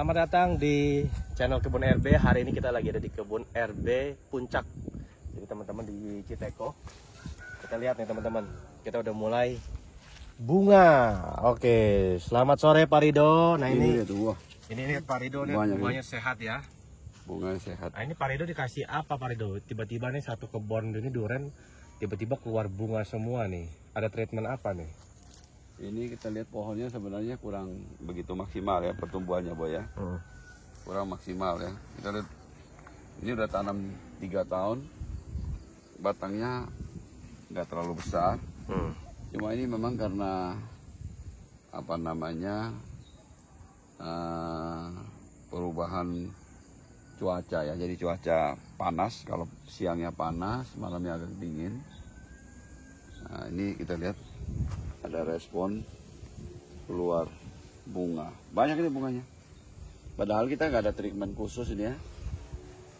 Selamat datang di channel Kebun RB. Hari ini kita lagi ada di Kebun RB Puncak. Jadi teman-teman di Citeko. Kita lihat nih teman-teman, kita udah mulai bunga. Oke, selamat sore Pak Rido. Nah ini lihat Pak Rido nih, bunganya sehat ya. Bunganya sehat. Nah ini Pak Rido dikasih apa Pak Rido? Tiba-tiba nih satu kebun ini durian tiba-tiba keluar bunga semua nih. Ada treatment apa nih? Ini kita lihat pohonnya sebenarnya kurang begitu maksimal ya pertumbuhannya, Boy ya. Kurang maksimal ya. Kita lihat ini udah tanam 3 tahun. Batangnya nggak terlalu besar. Cuma ini memang karena apa namanya perubahan cuaca ya. Jadi cuaca panas, kalau siangnya panas, malamnya agak dingin. Nah, ini kita lihat ada respon keluar bunga. Banyak ini bunganya. Padahal kita nggak ada treatment khusus ini ya.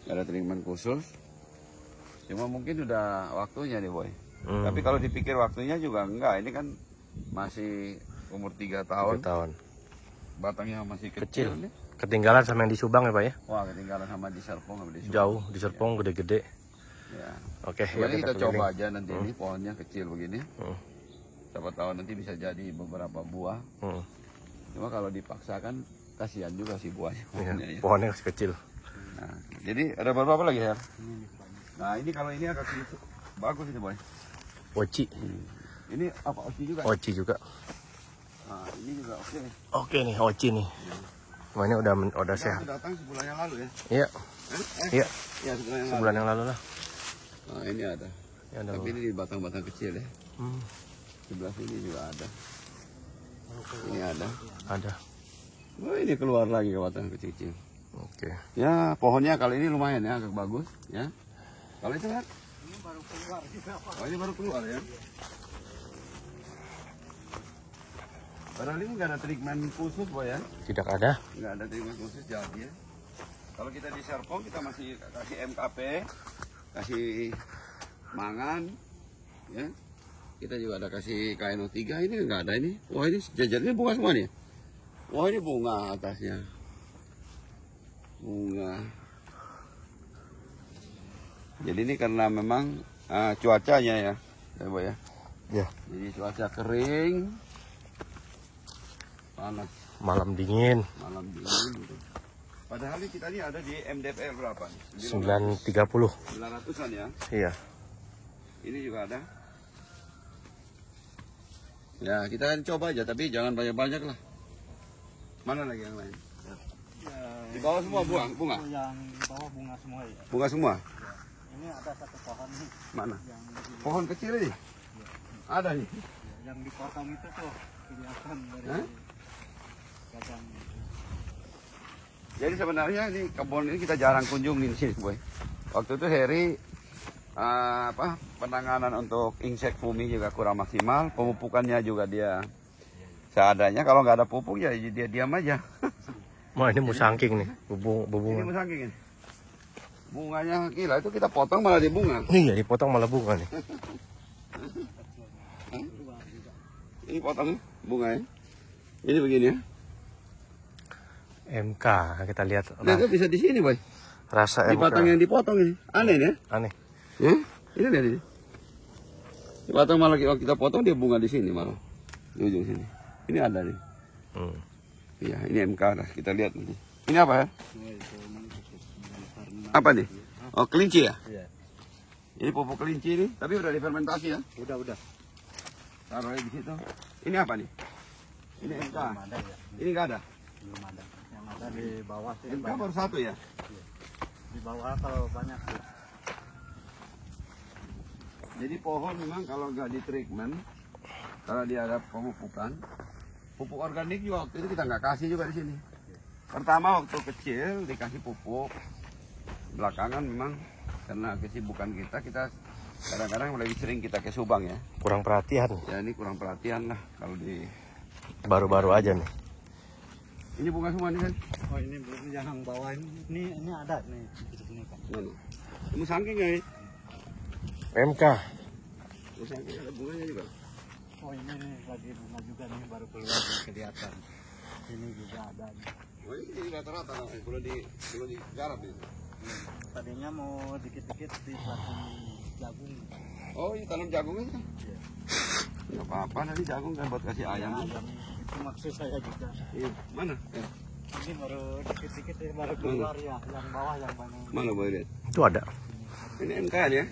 Nggak ada treatment khusus. Cuma mungkin udah waktunya nih, Boy. Tapi kalau dipikir waktunya juga enggak. Ini kan masih umur 3 tahun. 3 tahun. Batangnya masih kecil nih. Ketinggalan sama yang di Subang ya Pak ya? Wah, ketinggalan sama di Serpong. Jauh, di Serpong gede-gede. Ya. Oke, ya kita coba aja nanti ini pohonnya kecil begini. Siapa tahu nanti bisa jadi beberapa buah. Cuma kalau dipaksakan kasihan juga sih buahnya. Pohonnya masih kecil. Nah, jadi ada berapa lagi ya? Nah ini kalau ini agak bagus ini, Boy. Oci. Ini apa oci juga? Oci juga. Nah ini juga oke nih. Oke nih oci nih. Wah, ini udah sehat. Datang sebulan yang lalu ya? Iya. Iya. Ya sebulan yang lalu lah. Nah ini ada. Tapi ini di batang-batang kecil ya. Sebelah sini juga ada. Ini ada. Ada. Oh, ini keluar lagi ke batang kecil-kecil. Oke. Ya pohonnya kali ini lumayan ya, agak bagus ya. Kalau itu kan? Ini baru keluar. Oh ini baru keluar ya. Padahal ini nggak ada treatment khusus, Boy ya. Tidak ada. Nggak ada treatment khusus jadi ya. Kalau kita di Serpong kita masih kasih MKP, kasih mangan, ya. Kita juga ada kasih KNO3, ini nggak ada ini. Wah ini jajarnya bunga semua nih. Wah ini bunga atasnya. Bunga. Jadi ini karena memang cuacanya ya, Boy ya. Ya. Jadi cuaca kering, panas. Malam dingin. Malam dingin gitu. Padahal kita ini ada di MDPL berapa? 930. 900-an ya. Iya. Ini juga ada. Ya kita kan coba aja, tapi jangan banyak-banyak lah. Mana lagi yang lain? Ya. Di bawah semua bunga? Yang di bawah bunga semua ya. Bunga semua? Ya. Ini ada satu pohon nih. Mana? Pohon kecil ini? Ya. Ada nih? Ya, yang dipotong itu tuh kelihatan dari kacang. Jadi sebenarnya ini kebun ini kita jarang kunjungin sih, Boy. Waktu itu Heri penanganan untuk insek fumi juga kurang maksimal, pemupukannya juga dia seadanya. Kalau nggak ada pupuk ya dia diam aja. Wah ini musangking nih, bubungan. Ini musangking ini. Bunganya gila, itu kita potong malah di bunga. Iya dipotong malah bunga nih. Ini potong bunga ya. Ini begini ya. MK kita lihat. Nah, itu bisa di sini, Boy. Rasa di MK. batang yang dipotong ini. Aneh ya? Aneh. Ya? Ini lihat ini. Di batang malah kita potong dia bunga di sini malah. Di ujung sini. Ini ada nih. Iya, ini MK lah. Kita lihat nanti. Ini apa ya? Apa nih? Oh, kelinci ya? Iya. Ini pupuk kelinci nih, tapi udah difermentasi ya? Udah. Taruh di situ. Ini apa nih? Ini MK. Ada ya. Ini nggak ada? Belum ada. Yang ada di bawah sih. MK baru satu ya? Di bawah kalau banyak sih. Jadi pohon memang kalau nggak di treatment, kalau dia ada pemupukan, pupuk organik juga waktu itu kita nggak kasih juga di sini. Pertama waktu kecil dikasih pupuk, belakangan memang karena kesibukan kita kadang-kadang lebih sering kita ke Subang ya. Kurang perhatian. Ya ini kurang perhatian lah kalau di. Baru-baru aja nih. Ini bunga semua nih kan? Oh ini belum yang bawah ini ada nih di sini kan. Mana? Kamu sangking nggak ya? MK. Kamu sangking ada bunganya juga. Oh ini nih lagi bunga juga nih baru keluar nih, kelihatan. Ini juga ada nih. Oh, ini rata-rata belum digarap ini. Tadinya mau dikit-dikit ditanam jagung. Oh, ini tanam jagung itu? Iya. Nggak apa-apa, nanti jagung kan buat kasih ayam. Ayam. Itu maksud saya juga. Iya, mana? Ini baru dikit-dikit baru keluar ya, yang bawah yang banyak. Mana boleh lihat? Itu ada. Ini MK ya?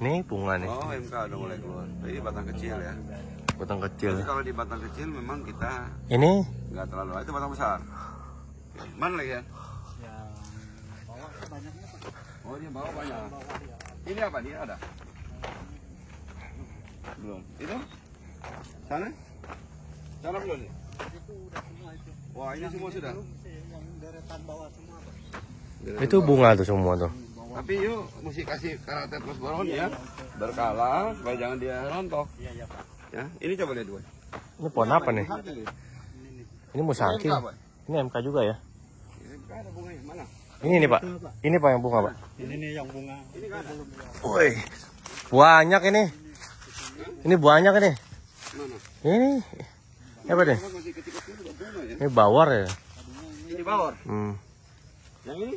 Ini bunga nih. Oh, MK udah mulai keluar. Ini batang kecil ya. Batang kecil. Jadi kalau di batang kecil memang kita Ini nggak terlalu. Itu batang besar. Mana lagi ya? Yang bawah banyaknya Pak. Oh, dia bawa banyak. Bawah ya. Ini apa? Dia ada? Belum. Itu? Sana? Sana belum nih? Itu udah semua itu. Wah, ini semua sudah. Belum sih, yang deretan bawah semua Pak. itu bunga tuh semua tuh. Tapi yuk mesti kasih karakter terus boron ya. Berkala supaya jangan dia rontok. Iya ya Pak. Ya, ini coba lihat Boy. Ini pohon apa nih? Ini musangking. MK, Boy. Ini MK juga ya. Ini MK ada bunganya mana? Ini nih Pak. Ini Pak yang bunga Pak. Ini nih yang bunga. Ini kan ada. Woi, banyak ini. Ini banyak ini. Mana? Ini apa deh? Masih kecil-kecil juga bunga ya. Ini bawor ya. Ini bawor. Yang ini?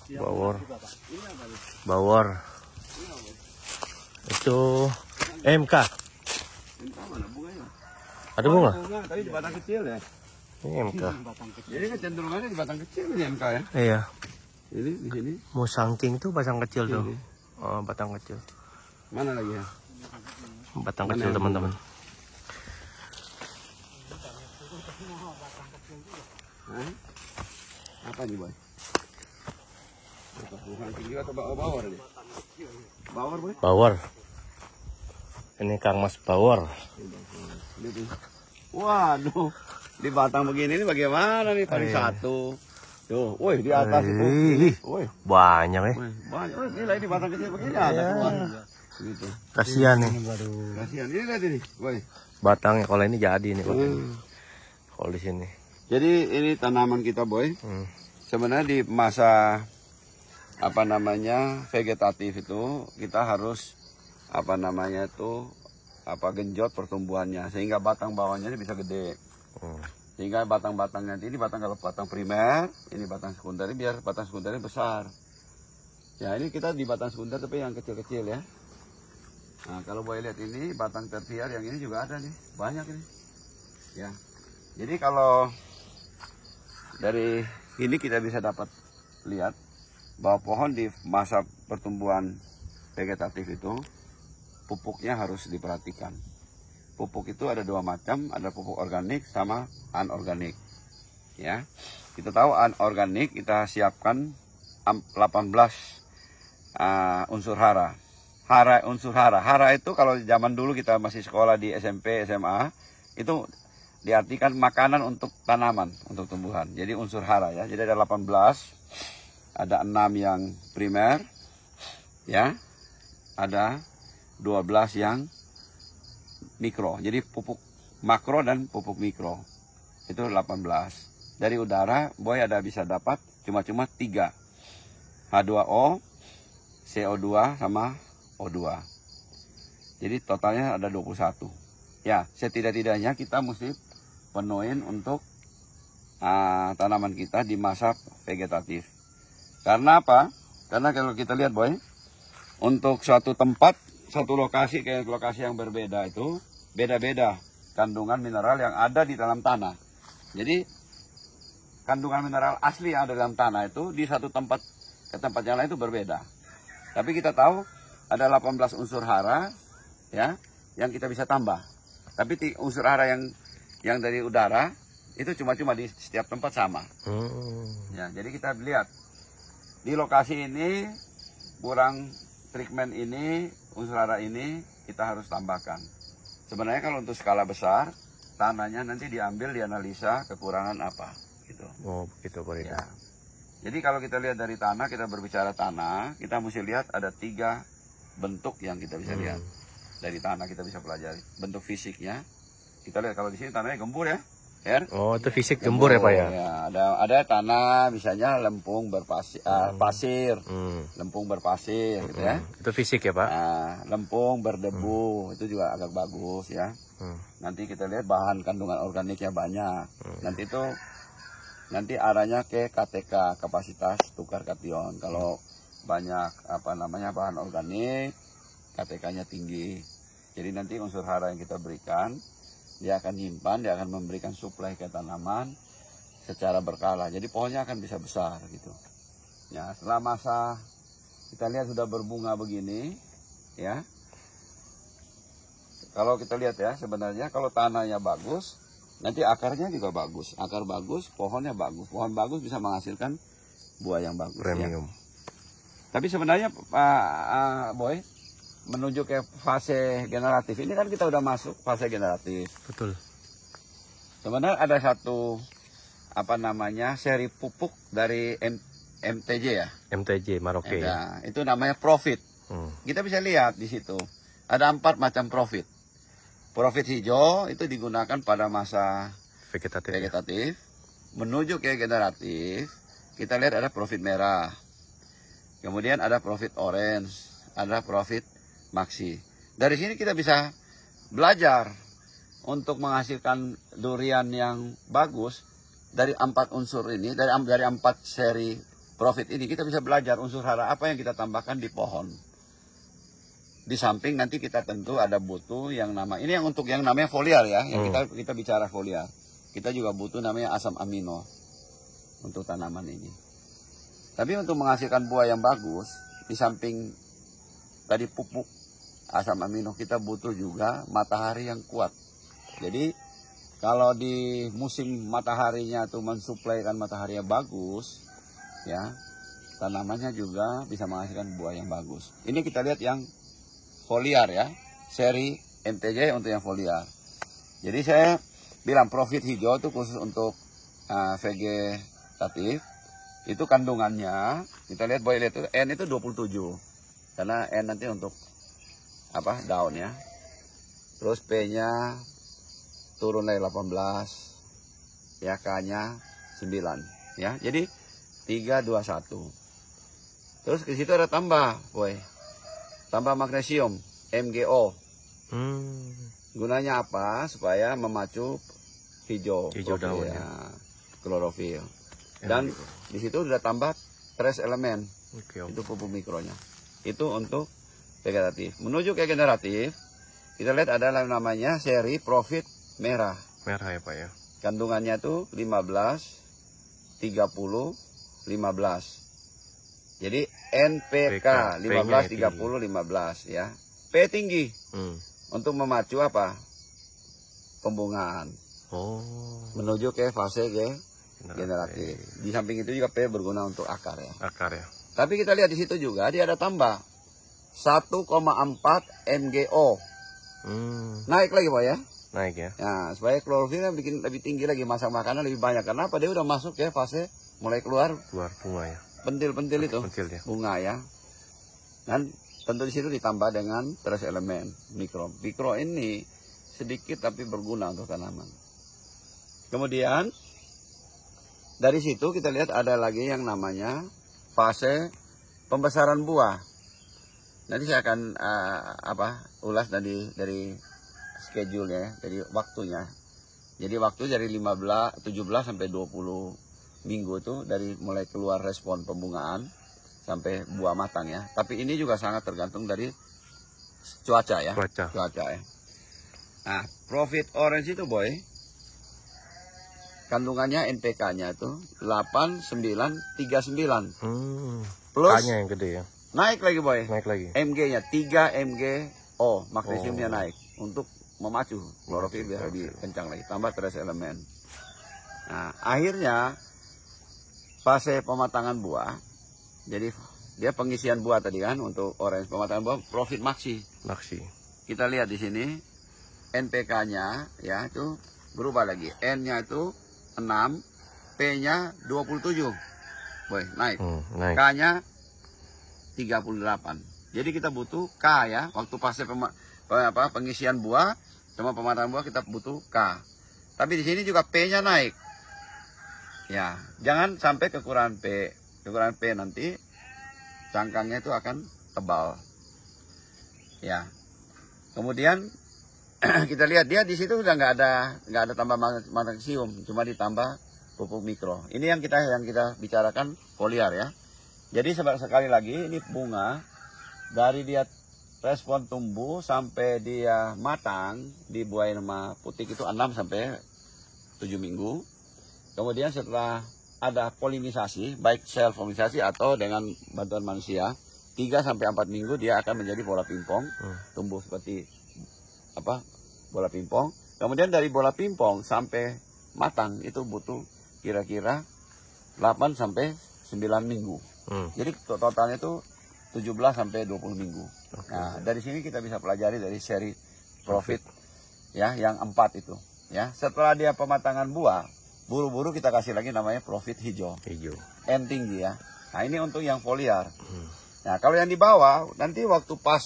Bawor. Juga, Pak. Ini apa nih? Bawor. Ini apa? Itu MK. MK mana bunganya? Ada bunga? Bunga, tapi di batang kecil ya. Ini MK. Batang kecil. Jadi kecenderungannya di batang kecil ini MK ya. Iya. Ini di sini. Musangking tuh batang kecil tuh. Ini. Oh, batang kecil. Mana lagi ya? Batang Mana kecil yang teman-teman. Hah? Apa nih Boy? Bukan tinggi atau bawor ini? Bawor Boy? Bawor. Ini Kang Mas Bawor. Lihat nih. Waduh, di batang begini ini bagaimana nih? Paling satu. Tuh, woi di atas itu. Ih, Woi, banyak ya. woi, banyak. Oh, gila ini batang kecil begini ada semua. Gitu. Kasihan nih. Kasihan. Ini lihat ini, woi. Batangnya kalau ini jadi nih Pak. Kalau di sini. Jadi ini tanaman kita, Boy. Sebenarnya di masa apa namanya vegetatif itu kita harus apa namanya itu apa genjot pertumbuhannya sehingga batang bawahnya ini bisa gede. Sehingga batang-batangnya ini batang kalau batang primer, ini batang sekunder, biar batang sekundernya besar. Ya ini kita di batang sekunder tapi yang kecil-kecil ya. Nah kalau boleh lihat ini batang tersier yang ini juga ada nih, banyak ini. Ya, jadi kalau dari ini kita bisa dapat lihat bahwa pohon di masa pertumbuhan vegetatif itu pupuknya harus diperhatikan. Pupuk itu ada dua macam, ada pupuk organik sama anorganik. Ya, kita tahu anorganik kita siapkan 18 unsur hara. Unsur hara. Hara itu kalau zaman dulu kita masih sekolah di SMP, SMA, itu diartikan makanan untuk tanaman, untuk tumbuhan. Jadi unsur hara ya. Jadi ada 18, ada 6 yang primer, ya, ada 12 yang mikro. Jadi pupuk makro dan pupuk mikro. Itu 18. Dari udara, Boy ada bisa dapat cuma 3. H2O, CO2 sama O2. Jadi totalnya ada 21. Ya, setidak-tidaknya kita mesti penuhin untuk tanaman kita di masa vegetatif. Karena apa? Karena kalau kita lihat, Boy, untuk suatu tempat, satu lokasi kayak lokasi yang berbeda itu beda-beda kandungan mineral yang ada di dalam tanah. Jadi kandungan mineral asli yang ada dalam tanah itu di satu tempat ke tempat yang lain itu berbeda. Tapi kita tahu ada 18 unsur hara ya yang kita bisa tambah. Tapi unsur hara yang dari udara itu cuma di setiap tempat sama. Ya, jadi kita lihat di lokasi ini kurang treatment ini, unsur hara ini kita harus tambahkan. Sebenarnya kalau untuk skala besar, tanahnya nanti diambil, dianalisa kekurangan apa, gitu. Oh, begitu Pak. Ya. Jadi kalau kita lihat dari tanah, kita berbicara tanah, kita mesti lihat ada 3 bentuk yang kita bisa lihat. Dari tanah kita bisa pelajari. Bentuk fisiknya, kita lihat kalau di sini tanahnya gembur ya. Oh, itu fisik gembur ya Pak ya? Ya, ada tanah misalnya lempung berpasir, pasir, lempung berpasir, gitu ya. Itu fisik ya Pak? Nah, lempung berdebu itu juga agak bagus ya. Nanti kita lihat bahan kandungan organiknya banyak. Nanti itu nanti arahnya ke KTK, kapasitas tukar kation. Kalau banyak bahan organik, KTK-nya tinggi. Jadi nanti unsur hara yang kita berikan, dia akan nyimpan, dia akan memberikan suplai ke tanaman secara berkala. Jadi pohonnya akan bisa besar gitu. Ya, setelah masa kita lihat sudah berbunga begini, ya. Kalau kita lihat ya, sebenarnya kalau tanahnya bagus, nanti akarnya juga bagus. Akar bagus, pohonnya bagus. Pohon bagus bisa menghasilkan buah yang bagus. Premium. Ya. Tapi sebenarnya Pak Boy, menuju ke fase generatif ini kan kita udah masuk fase generatif. Betul. Sebenarnya ada satu seri pupuk dari MTJ ya. MTJ Maroke. Ya, itu namanya Profit. Kita bisa lihat di situ ada 4 macam Profit. Profit hijau itu digunakan pada masa vegetatif. Menuju ke generatif, kita lihat ada Profit merah. Kemudian ada Profit orange, ada Profit maxi. Dari sini kita bisa belajar untuk menghasilkan durian yang bagus. Dari 4 unsur ini, dari 4 seri Profit ini, kita bisa belajar unsur hara apa yang kita tambahkan di pohon. Di samping nanti kita tentu ada butuh yang ini yang untuk yang namanya foliar ya, yang kita bicara foliar. Kita juga butuh namanya asam amino untuk tanaman ini. Tapi untuk menghasilkan buah yang bagus, di samping tadi pupuk asam amino, kita butuh juga matahari yang kuat. Jadi kalau di musim mataharinya itu mensuplaikan matahari yang bagus, ya tanamannya juga bisa menghasilkan buah yang bagus. Ini kita lihat yang foliar ya, seri MTJ untuk yang foliar. Jadi saya bilang Profit hijau itu khusus untuk vegetatif. Itu kandungannya, kita lihat Boy lihat itu N itu 27. Karena N nanti untuk daun ya. Terus P-nya turun dari 18, ya K-nya 9, ya. Jadi 3, 2, 1. Terus ke situ ada tambah, Boy. Tambah magnesium, MgO. Gunanya apa? Supaya memacu hijau daun ya. Klorofil. Dan di situ sudah tambah trace elemen. Itu pupuk mikronya. Itu untuk vegetatif. Menuju ke generatif, kita lihat ada namanya seri Profit merah. Merah ya Pak ya. Kandungannya itu 15, 30, 15. Jadi NPK 15, 30, 15 ya. P tinggi. Untuk memacu pembungaan. Menuju ke fase generatif. Di samping itu juga P berguna untuk akar ya. Akar ya. Tapi kita lihat di situ juga dia ada tambah 1,4 MgO. Naik lagi Pak ya. Naik ya. Nah, supaya klorofilnya bikin lebih tinggi lagi, masa makanan lebih banyak. Karena apa? Dia udah masuk ya fase mulai keluar bunga ya. Pentil-pentil itu ya. bunga ya. Dan tentu di situ ditambah dengan trace elemen mikro. Mikro ini sedikit tapi berguna untuk tanaman. Kemudian dari situ kita lihat ada lagi yang namanya fase pembesaran buah. Nanti saya akan ulas dari schedule ya, dari waktunya. Jadi waktu dari 17 sampai 20 minggu itu dari mulai keluar respon pembungaan sampai buah matang ya. Tapi ini juga sangat tergantung dari cuaca ya. Cuaca ya. Nah, Profit orange itu Boy, kandungannya NPK-nya itu 8939. Plus K-nya yang gede ya. Naik lagi Boy. Naik lagi. Mg-nya 3 MgO, magnesiumnya naik untuk memacu klorofil biar lebih kencang lagi. Tambah trace elemen. Nah, akhirnya fase pematangan buah. Jadi dia pengisian buah tadi kan untuk orange, pematangan buah Profit maxi. Kita lihat di sini NPK-nya ya itu berubah lagi. N-nya itu 6, P-nya 27. Boy, naik. K-nya 38. Jadi kita butuh K ya, waktu fase pengisian buah sama pematangan buah kita butuh K. Tapi di sini juga P-nya naik. Ya, jangan sampai kekurangan P. Kekurangan P nanti cangkangnya itu akan tebal. Ya. Kemudian kita lihat dia di situ sudah nggak ada tambah magnesium, cuma ditambah pupuk mikro. Ini yang kita bicarakan foliar ya. Jadi sekali lagi ini bunga dari dia respon tumbuh sampai dia matang di buah nama putih itu 6 sampai 7 minggu. Kemudian setelah ada polinisasi, baik sel polinisasi atau dengan bantuan manusia, 3 sampai 4 minggu dia akan menjadi bola pingpong, tumbuh seperti bola pingpong. Kemudian dari bola pingpong sampai matang itu butuh kira-kira 8 sampai 9 minggu. Jadi totalnya itu 17 sampai 20 minggu. Nah, dari sini kita bisa pelajari dari seri profit ya yang 4 itu. Ya, setelah dia pematangan buah, buru-buru kita kasih lagi namanya profit hijau. N tinggi ya. Nah, ini untuk yang foliar. Nah, kalau yang di bawah nanti waktu pas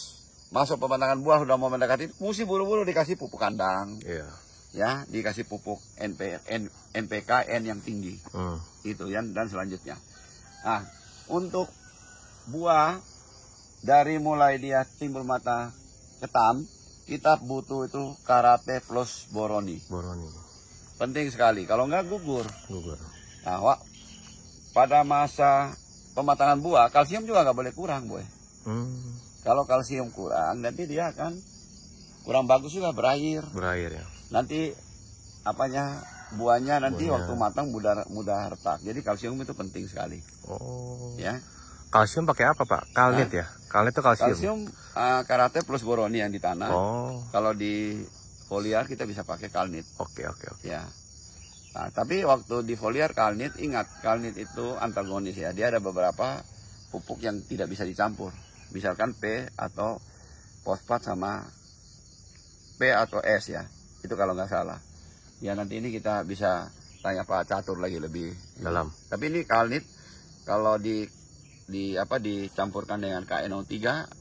masuk pematangan buah sudah mau mendekati, mesti buru-buru dikasih pupuk kandang. Ya, dikasih pupuk NPK N yang tinggi. Itu ya, dan selanjutnya. Nah, untuk buah dari mulai dia timbul mata ketam, kita butuh itu karate plus boroni. Penting sekali, kalau enggak gugur. Nah, pada masa pematangan buah, kalsium juga nggak boleh kurang, boy. Kalau kalsium kurang, nanti dia akan kurang bagus juga berair ya. Nanti buahnya nanti waktu matang mudah retak. Jadi kalsium itu penting sekali. Ya. Kalsium pakai apa, Pak? Kalnit ya? Kalnit itu kalsium? Kalsium karate plus boroni yang di tanah. Kalau di foliar kita bisa pakai kalnit. Oke. Ya. Nah, tapi waktu di foliar kalnit, ingat kalnit itu antagonis ya. Dia ada beberapa pupuk yang tidak bisa dicampur. Misalkan P atau fosfat sama P atau S ya. Itu kalau nggak salah. Ya nanti ini kita bisa tanya Pak Catur lagi lebih dalam. Tapi ini kalnit kalau dicampurkan dengan KNO3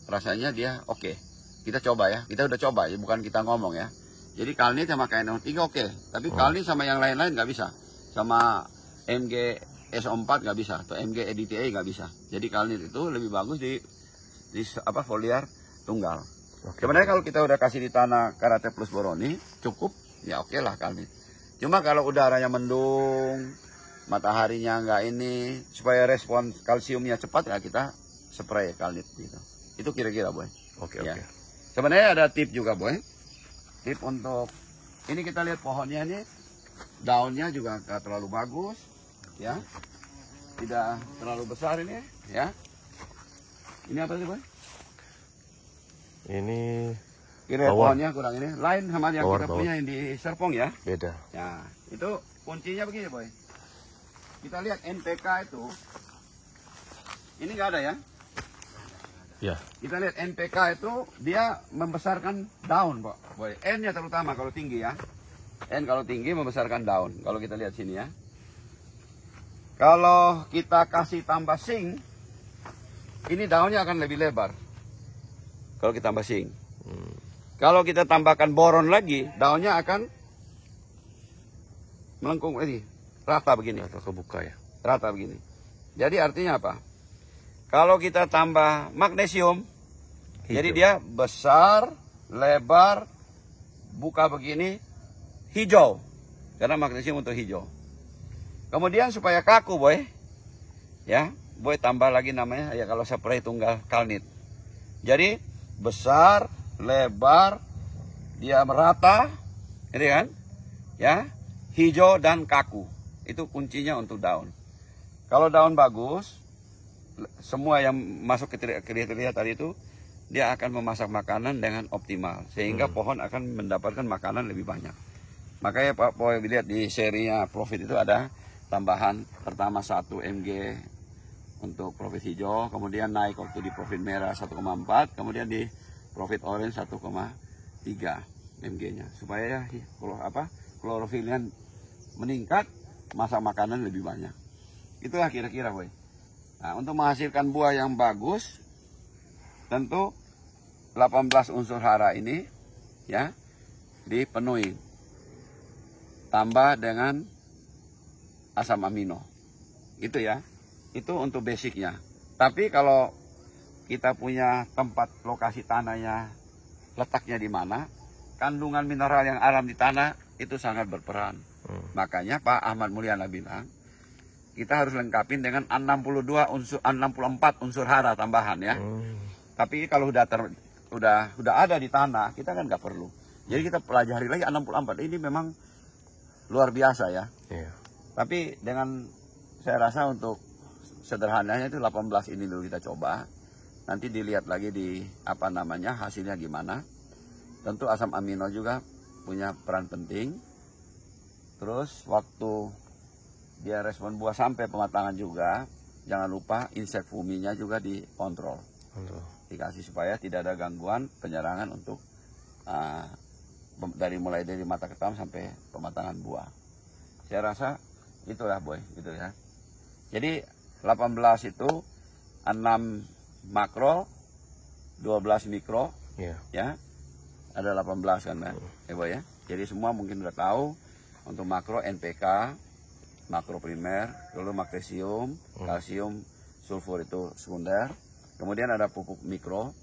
rasanya dia oke. Kita coba ya. Kita udah coba ya, bukan kita ngomong ya. Jadi kalnit sama KNO3 oke. Tapi kalnit sama yang lain-lain nggak bisa. Sama MG SO4 nggak bisa atau MG EDTA nggak bisa. Jadi kalnit itu lebih bagus di foliar tunggal. Sebenarnya kalau kita udah kasih di tanah karate plus boroni cukup, ya oke lah kalnit. Cuma kalau udaranya mendung, mataharinya nggak ini, supaya respon kalsiumnya cepat ya kita spray kalnit gitu. Itu kira-kira boy. Oke. Sebenarnya ada tip juga boy. Tip untuk ini kita lihat pohonnya ini, daunnya juga nggak terlalu bagus, ya, tidak terlalu besar ini, ya. Ini apa sih boy? Ini kira pohonnya kurang ini, lain sama yang kita punya yang di Serpong ya. Beda. Ya, itu kuncinya begini boy. Kita lihat NPK itu, ini nggak ada ya. Ya. Kita lihat NPK itu dia membesarkan daun, boy. N-nya terutama kalau tinggi ya. N kalau tinggi membesarkan daun. Kalau kita lihat sini ya. Kalau kita kasih tambah zinc, ini daunnya akan lebih lebar. Kalau kita tambah zinc. Kalau kita tambahkan boron lagi, daunnya akan melengkung ini, rata begini. Atau kebuka ya. Rata begini. Jadi artinya apa? Kalau kita tambah magnesium, jadi dia besar, lebar, buka begini, hijau. Karena magnesium untuk hijau. Kemudian supaya kaku boy, ya, boy tambah lagi namanya, ya kalau spray tunggal kalnit. Jadi besar, lebar, dia merata, ini kan, ya, hijau dan kaku. Itu kuncinya untuk daun. Kalau daun bagus, semua yang masuk ke kriteria tadi itu, dia akan memasak makanan dengan optimal. Sehingga pohon akan mendapatkan makanan lebih banyak. Makanya Pak Boy lihat di serinya Profit itu ada tambahan pertama 1 mg untuk Profit hijau. Kemudian naik waktu di Profit merah 1,4. Kemudian di Profit orange 1,3 mg-nya. Supaya klorofilnya meningkat, masak makanan lebih banyak. Itulah kira-kira Boy. Nah, untuk menghasilkan buah yang bagus, tentu 18 unsur hara ini ya dipenuhi. Tambah dengan asam amino. Itu ya. Itu untuk basicnya. Tapi kalau kita punya tempat lokasi tanahnya, letaknya di mana, kandungan mineral yang alam di tanah itu sangat berperan. Makanya Pak Ahmad Mulyana bilang kita harus lengkapin dengan 64 unsur hara tambahan ya. Tapi kalau udah ada di tanah, kita kan nggak perlu. Jadi kita pelajari lagi 64. Ini memang luar biasa ya. Iya. Tapi dengan saya rasa untuk sederhananya itu 18 ini dulu kita coba. Nanti dilihat lagi di hasilnya gimana. Tentu asam amino juga punya peran penting. Terus waktu dia respon buah sampai pematangan juga, jangan lupa insek fuminya juga dikontrol. Dikasih supaya tidak ada gangguan penyerangan untuk mulai dari mata ketam sampai pematangan buah. Saya rasa itulah boy, gitu ya. Jadi 18 itu 6 makro, 12 mikro, ya. Ada 18 kan, boy ya. Jadi semua mungkin udah tahu untuk makro NPK, makro primer, lalu magnesium, kalsium, sulfur itu sekunder. Kemudian ada pupuk mikro,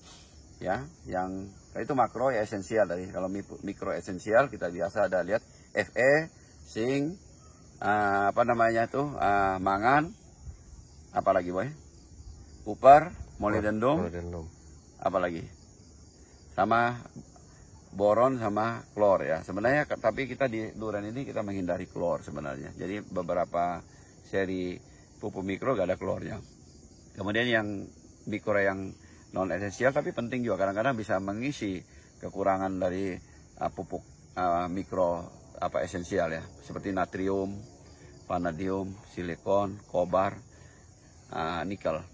ya, yang itu makro ya esensial tadi. Kalau mikro esensial kita biasa ada lihat Fe, zinc, mangan, apalagi boy, kupar, molybdenum, apalagi, sama boron sama klor ya. Sebenarnya tapi kita di durian ini kita menghindari klor sebenarnya. Jadi beberapa seri pupuk mikro gak ada klornya. Kemudian yang mikro yang non esensial tapi penting juga, kadang-kadang bisa mengisi kekurangan dari pupuk mikro esensial ya, seperti natrium, vanadium, silikon, kobar, nikel.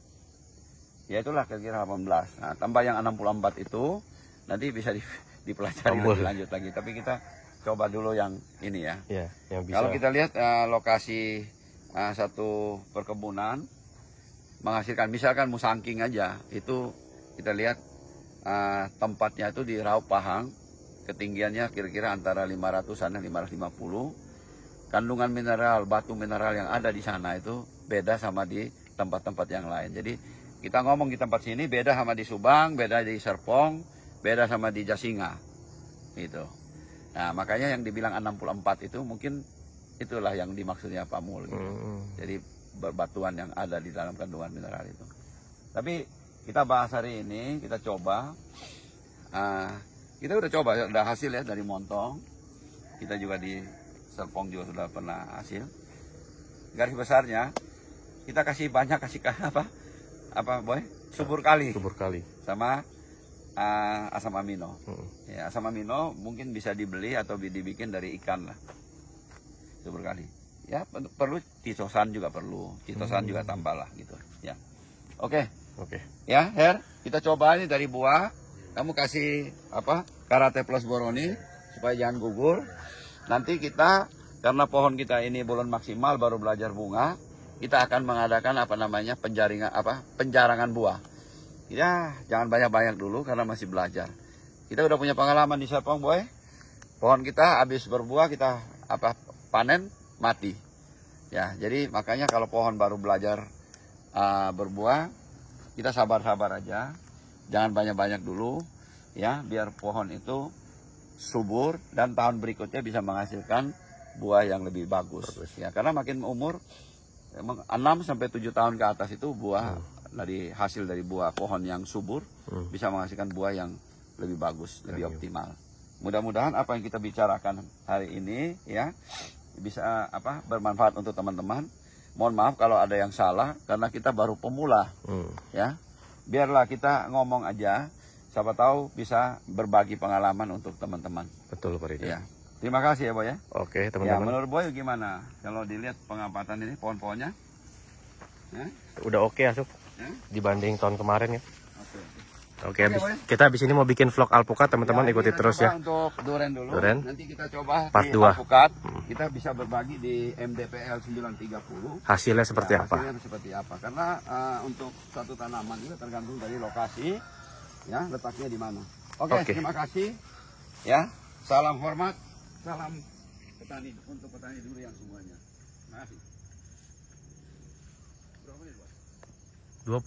Ya itulah kira-kira 18. Nah, tambah yang 64 itu nanti bisa dipelajari lebih lanjut lagi. Tapi kita coba dulu yang ini ya. Yang bisa. Kalau kita lihat lokasi satu perkebunan menghasilkan, misalkan musangking aja, itu kita lihat tempatnya itu di Raup Pahang, ketinggiannya kira-kira antara 500-an dan 550. Kandungan mineral, batu mineral yang ada di sana itu beda sama di tempat-tempat yang lain. Jadi kita ngomong di tempat sini beda sama di Subang, beda di Serpong, beda sama di Jasinga, gitu. Nah makanya yang dibilang 64 itu mungkin itulah yang dimaksudnya Pak Mul. Gitu. Jadi berbatuan yang ada di dalam kandungan mineral itu. Tapi kita bahas hari ini, kita coba, kita udah coba, udah hasil ya dari Montong. Kita juga di Serpong juga sudah pernah hasil. Garis besarnya kita kasih banyak, apa boy? Subur kali. Sama asam amino. Ya, asam amino mungkin bisa dibeli atau dibikin dari ikan lah. Subur kali. Ya perlu citosan juga perlu, citosan juga tambah lah gitu. Ya, oke. Ya Her, kita coba ini dari buah. Kamu kasih Karate Plus Boroni supaya jangan gugur. Nanti kita karena pohon kita ini belum maksimal, baru belajar bunga, kita akan mengadakan penjarangan buah. Ya, jangan banyak-banyak dulu karena masih belajar. Kita udah punya pengalaman di Serpong, boy. Pohon kita habis berbuah, kita panen mati. Ya, jadi makanya kalau pohon baru belajar berbuah, kita sabar-sabar aja. Jangan banyak-banyak dulu, ya, biar pohon itu subur dan tahun berikutnya bisa menghasilkan buah yang lebih bagus. Ya, karena makin umur 6 sampai 7 tahun ke atas itu buah dari hasil dari buah pohon yang subur bisa menghasilkan buah yang lebih bagus, lebih optimal. Mudah-mudahan apa yang kita bicarakan hari ini ya bisa bermanfaat untuk teman-teman. Mohon maaf kalau ada yang salah karena kita baru pemula. Ya. Biarlah kita ngomong aja, siapa tahu bisa berbagi pengalaman untuk teman-teman. Betul Pak Ridwan. Ya. Terima kasih ya Boy ya. Oke teman-teman. Ya, menurut Boy gimana kalau dilihat pengamatan ini pohon-pohonnya? Udah oke Asup dibanding tahun kemarin ya. Oke, Boy. kita habis ini mau bikin vlog alpukat teman-teman, ikuti terus ya. Untuk duren dulu. Nanti kita coba part di 2. Alpukat. Kita bisa berbagi di MDPL 930. Hasilnya seperti apa? Hasilnya seperti apa? Karena untuk satu tanaman juga tergantung dari lokasi, ya letaknya di mana. Oke. Terima kasih. Ya, salam hormat, salam petani untuk petani durian semuanya. Terima kasih. 20